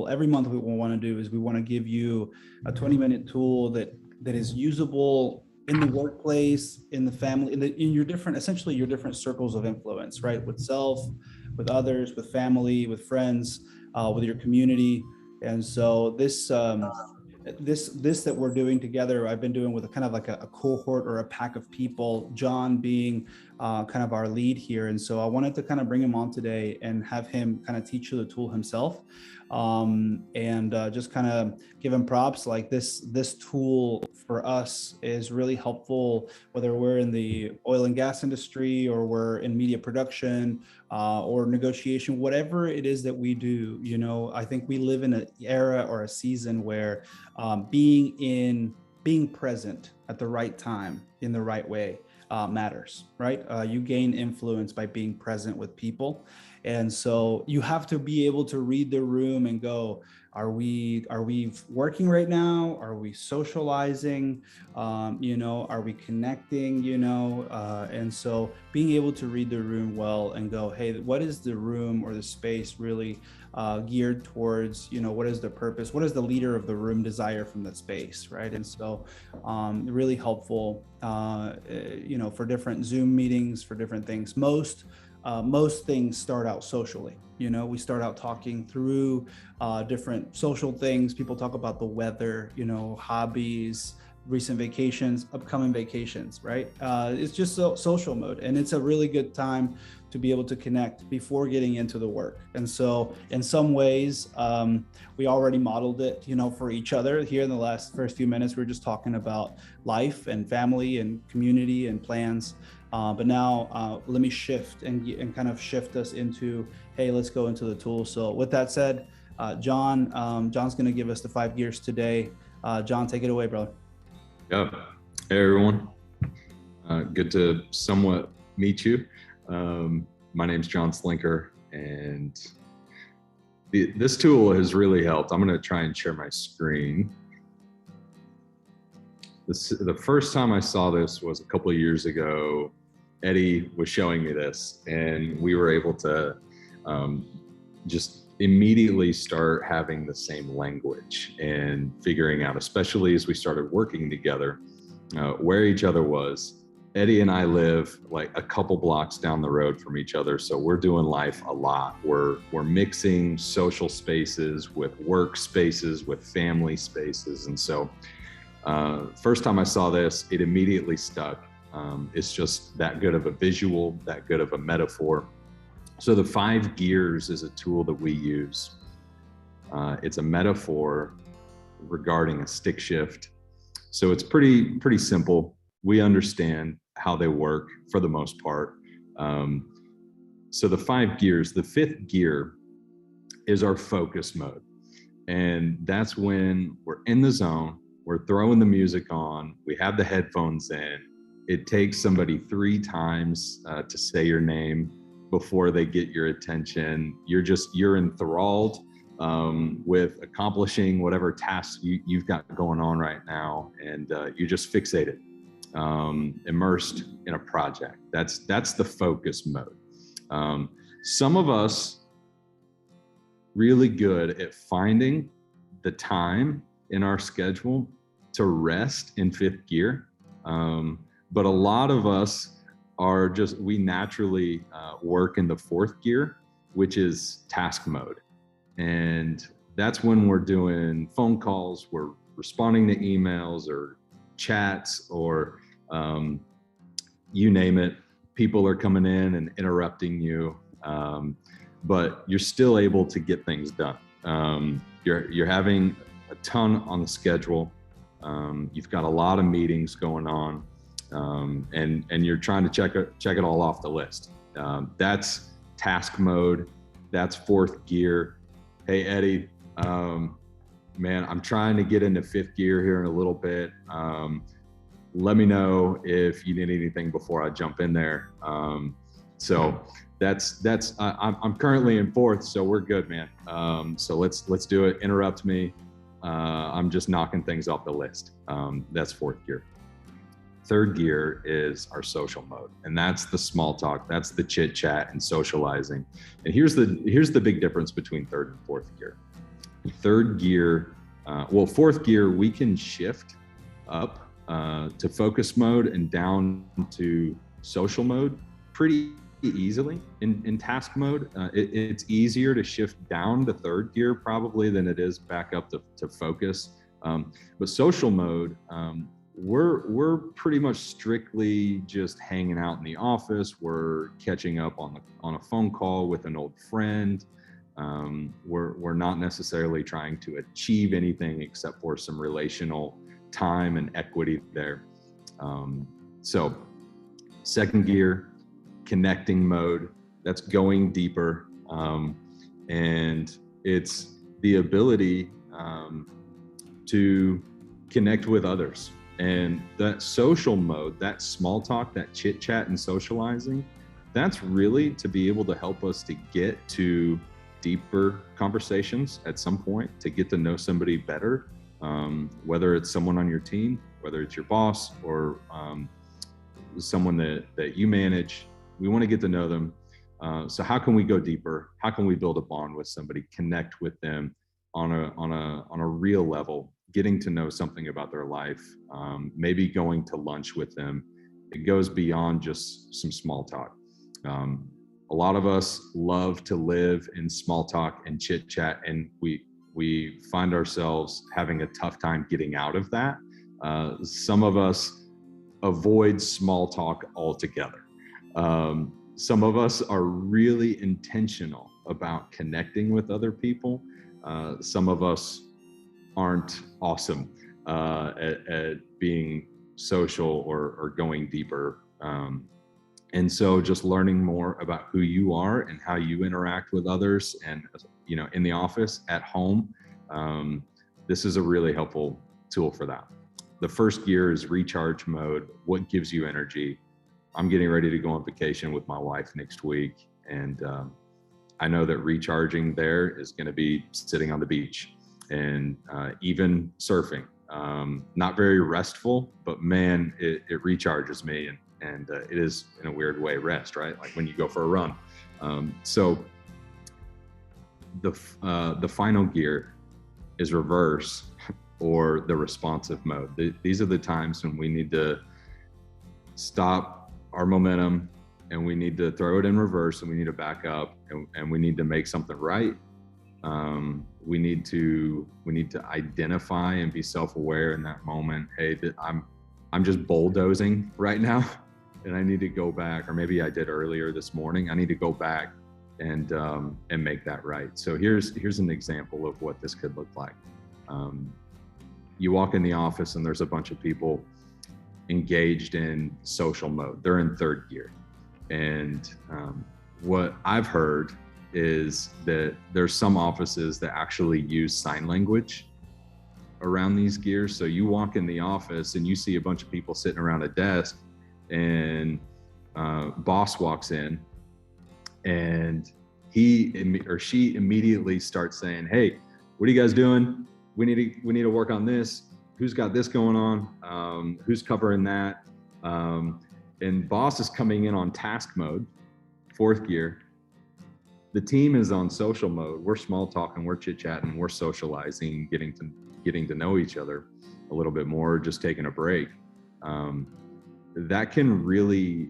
tool. Every month what we want to do is we want to give you a 20-minute tool that is usable in the workplace, in the family, in your different, essentially your different circles of influence, right? With self, with others, with family, with friends, with your community. And so this that we're doing together, I've been doing with a kind of like a cohort or a pack of people, John being kind of our lead here. And so I wanted to kind of bring him on today and have him kind of teach you the tool himself, and just kind of give him props. Like this tool for us is really helpful, whether we're in the oil and gas industry or we're in media production or negotiation, whatever it is that we do. You know, I think we live in an era or a season where being present at the right time in the right way matters, right? You gain influence by being present with people. And so you have to be able to read the room and go, are we working right now? Are we socializing? Are we connecting? And so being able to read the room well and go, hey, what is the room or the space really geared towards? What is the purpose? What does the leader of the room desire from that space, right? And so really helpful, for different Zoom meetings, for different things. Most things start out socially. We start out talking through different social things. People talk about the weather, hobbies, recent vacations, upcoming vacations, right? It's just social mode. And it's a really good time to be able to connect before getting into the work. And so in some ways, we already modeled it, for each other. Here in the first few minutes, we were just talking about life and family and community and plans. But now let me shift and kind of shift us into, hey, let's go into the tool. So with that said, John's going to give us the 5 gears today. John, take it away, brother. Yeah. Hey, everyone. Good to somewhat meet you. My name's John Slinker, and this tool has really helped. I'm going to try and share my screen. The first time I saw this was a couple of years ago. Eddie was showing me this, and we were able to just immediately start having the same language and figuring out, especially as we started working together, where each other was. Eddie and I live like a couple blocks down the road from each other, so we're doing life a lot. We're mixing social spaces with work spaces, with family spaces, and so first time I saw this, it immediately stuck. It's just that good of a visual, that good of a metaphor. So the 5 gears is a tool that we use. It's a metaphor regarding a stick shift. So it's pretty simple. We understand how they work for the most part. So the 5 gears, the 5th gear is our focus mode. And that's when we're in the zone, we're throwing the music on, we have the headphones in. It takes somebody 3 times to say your name before they get your attention. You're enthralled with accomplishing whatever tasks you've got going on right now, and you're just fixated, immersed in a project. That's the focus mode. Some of us really good at finding the time in our schedule to rest in 5th gear. But a lot of us we naturally work in the 4th gear, which is task mode. And that's when we're doing phone calls, we're responding to emails or chats, or you name it. People are coming in and interrupting you, but you're still able to get things done. You're having a ton on the schedule. You've got a lot of meetings going on. And you're trying to check it all off the list. That's task mode. That's 4th gear. Hey, Eddie, man, I'm trying to get into 5th gear here in a little bit. Let me know if you need anything before I jump in there. So I'm currently in 4th, so we're good, man. So let's do it. Interrupt me. I'm just knocking things off the list. That's 4th gear. 3rd gear is our social mode, and that's the small talk, that's the chit chat and socializing. And here's the big difference between 3rd and 4th gear. Third gear, fourth gear, we can shift up to focus mode and down to social mode pretty easily in task mode. It's easier to shift down to third gear probably than it is back up to focus. But social mode, we're pretty much strictly just hanging out in the office. We're catching up on a phone call with an old friend. We're not necessarily trying to achieve anything except for some relational time and equity there. So second gear, connecting mode, that's going deeper. And it's the ability to connect with others. And that social mode, that small talk, that chit chat and socializing, that's really to be able to help us to get to deeper conversations at some point, to get to know somebody better, whether it's someone on your team, whether it's your boss or someone that you manage. We want to get to know them. So how can we go deeper? How can we build a bond with somebody, connect with them on a real level, getting to know something about their life, maybe going to lunch with them. It goes beyond just some small talk. A lot of us love to live in small talk and chit chat, and we find ourselves having a tough time getting out of that. Some of us avoid small talk altogether. Some of us are really intentional about connecting with other people. Some of us aren't awesome at being social or going deeper. And so just learning more about who you are and how you interact with others, and in the office, at home, this is a really helpful tool for that. The first gear is recharge mode. What gives you energy? I'm getting ready to go on vacation with my wife next week, and I know that recharging there is going to be sitting on the beach and even surfing. Not very restful, but man, it recharges me, and it is, in a weird way, rest, right? Like when you go for a run. So the final gear is reverse, or the responsive mode. These are the times when we need to stop our momentum, and we need to throw it in reverse, and we need to back up, and we need to make something right. We need to identify and be self-aware in that moment. Hey, I'm just bulldozing right now, and I need to go back, or maybe I did earlier this morning. I need to go back and make that right. So here's an example of what this could look like. You walk in the office and there's a bunch of people engaged in social mode. They're in third gear. And what I've heard is that there's some offices that actually use sign language around these gears. So you walk in the office and you see a bunch of people sitting around a desk, and boss walks in, and he or she immediately starts saying, "Hey, what are you guys doing? We need to work on this. Who's got this going on? Who's covering that?" And boss is coming in on task mode, fourth gear. The team is on social mode. We're small talking, we're chit chatting, we're socializing, getting to know each other a little bit more, just taking a break. That can really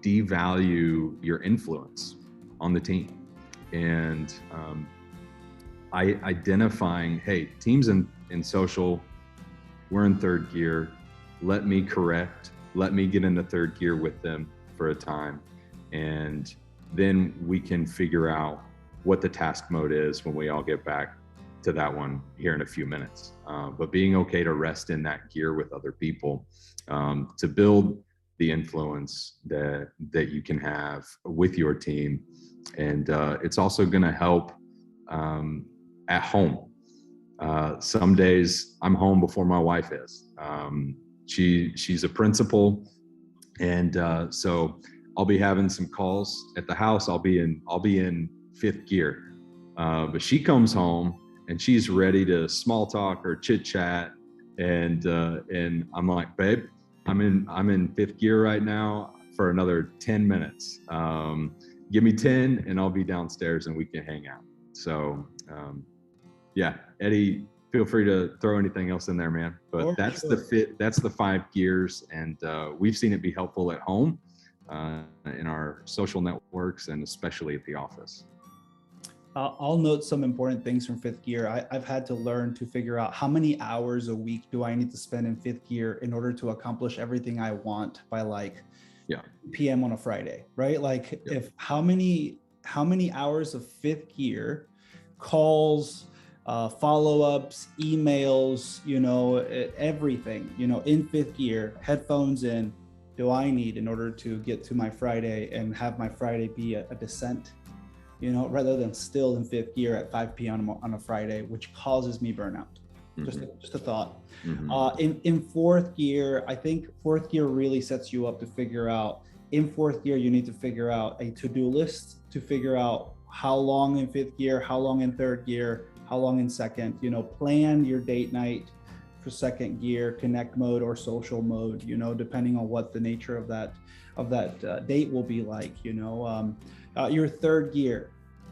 devalue your influence on the team. And identifying, hey, teams in social, we're in third gear. Let me correct. Let me get into third gear with them for a time. And then we can figure out what the task mode is when we all get back to that one here in a few minutes. But being okay to rest in that gear with other people, to build the influence that you can have with your team. And it's also going to help at home. Some days I'm home before my wife is. She's a principal, and so I'll be having some calls at the house. I'll be in fifth gear, but she comes home and she's ready to small talk or chit chat, and I'm like, babe, I'm in fifth gear right now for another 10 minutes. Give me 10 and I'll be downstairs and we can hang out. So yeah, Eddie, feel free to throw anything else in there, man. But that's sure. the fit. That's the 5 gears, and we've seen it be helpful at home, in our social networks, and especially at the office. I'll note some important things from fifth gear. I've had to learn to figure out how many hours a week do I need to spend in fifth gear in order to accomplish everything I want by like PM on a Friday, right? Like if how many hours of fifth gear calls, follow-ups, emails, everything, in fifth gear, headphones in, do I need in order to get to my Friday and have my Friday be a descent, rather than still in fifth gear at 5 p.m. on a Friday, which causes me burnout. Just a thought. In fourth gear, I think fourth gear really sets you up to figure out, in fourth gear, you need to figure out a to-do list to figure out how long in fifth gear, how long in third gear, how long in second, plan your date night for second gear, connect mode or social mode, depending on what the nature of that date will be like, your third gear.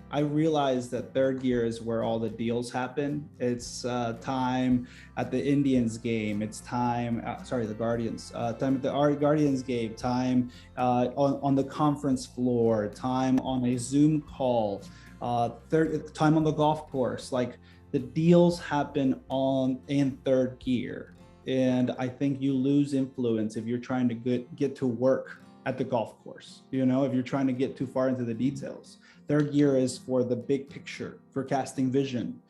I realized that third gear is where all the deals happen. It's time at the Indians game. It's time, the Guardians. Time at the Guardians game. Time on the conference floor. Time on a Zoom call. Time on the golf course. Like the deals happen in third gear, and I think you lose influence if you're trying to get to work at the golf course. If you're trying to get too far into the details. Third gear is for the big picture, for casting vision.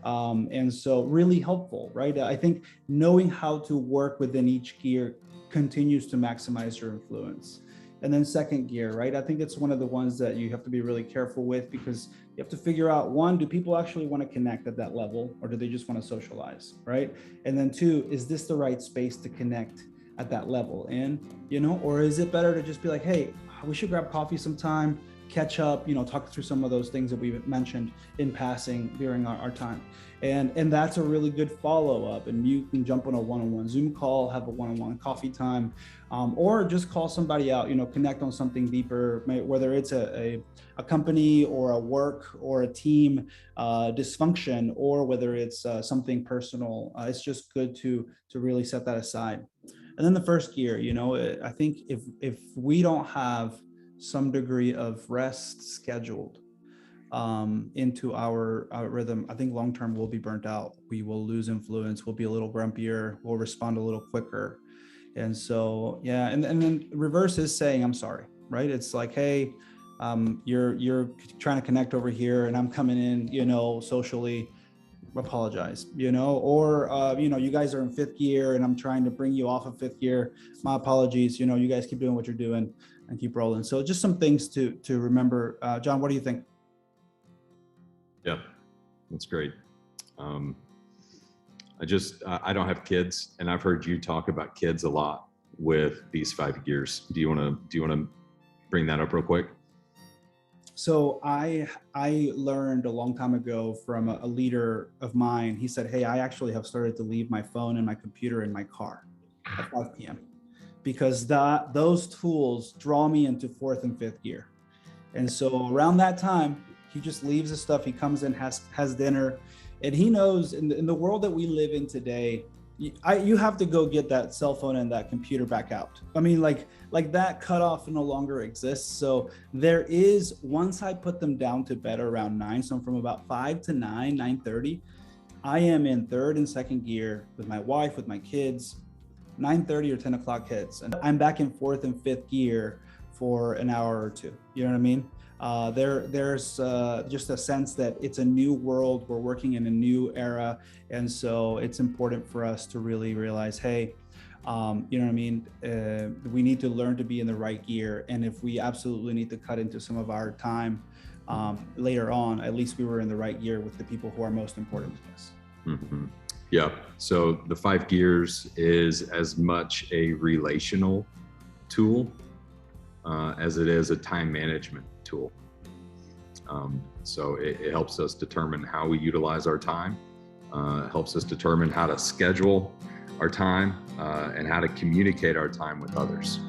And so really helpful, right? I think knowing how to work within each gear continues to maximize your influence. And then second gear, right? I think it's one of the ones that you have to be really careful with, because you have to figure out, one, do people actually want to connect at that level, or do they just want to socialize, right? And then two, is this the right space to connect at that level? And, or is it better to just be like, hey, we should grab coffee sometime, catch up, talk through some of those things that we've mentioned in passing during our time. And that's a really good follow-up. And you can jump on a one-on-one Zoom call, have a one-on-one coffee time, or just call somebody out, connect on something deeper, whether it's a company or a work or a team dysfunction, or whether it's something personal. It's just good to really set that aside. And then the first gear, I think if we don't have some degree of rest scheduled into our rhythm, I think long-term we'll be burnt out. We will lose influence. We'll be a little grumpier. We'll respond a little quicker. And so, yeah. And then reverse is saying, I'm sorry, right? It's like, hey, you're trying to connect over here and I'm coming in, socially, apologize, or, you guys are in fifth gear and I'm trying to bring you off of fifth gear. My apologies. You guys keep doing what you're doing and keep rolling. So just some things to remember. John, what do you think? Yeah, that's great. I don't have kids, and I've heard you talk about kids a lot with these 5 gears. Do you want to bring that up real quick? So I learned a long time ago from a leader of mine. He said, hey, I actually have started to leave my phone and my computer in my car at 5 p.m. because those tools draw me into fourth and fifth gear. And so around that time, he just leaves his stuff. He comes in, has dinner, and he knows in the world that we live in today, you have to go get that cell phone and that computer back out. I mean, like that cutoff no longer exists. So there is, once I put them down to bed around 9, so I'm from about 5 to 9, 9:30, I am in third and second gear with my wife, with my kids. 9:30 or 10 o'clock hits, and I'm back in fourth and fifth gear for an hour or two. You know what I mean? There's just a sense that it's a new world. We're working in a new era. And so it's important for us to really realize, hey, you know what I mean? We need to learn to be in the right gear. And if we absolutely need to cut into some of our time later on, at least we were in the right gear with the people who are most important to us. Mm-hmm. Yeah. So the 5 gears is as much a relational tool as it is a time management tool. So it helps us determine how we utilize our time. It helps us determine how to schedule our time and how to communicate our time with others.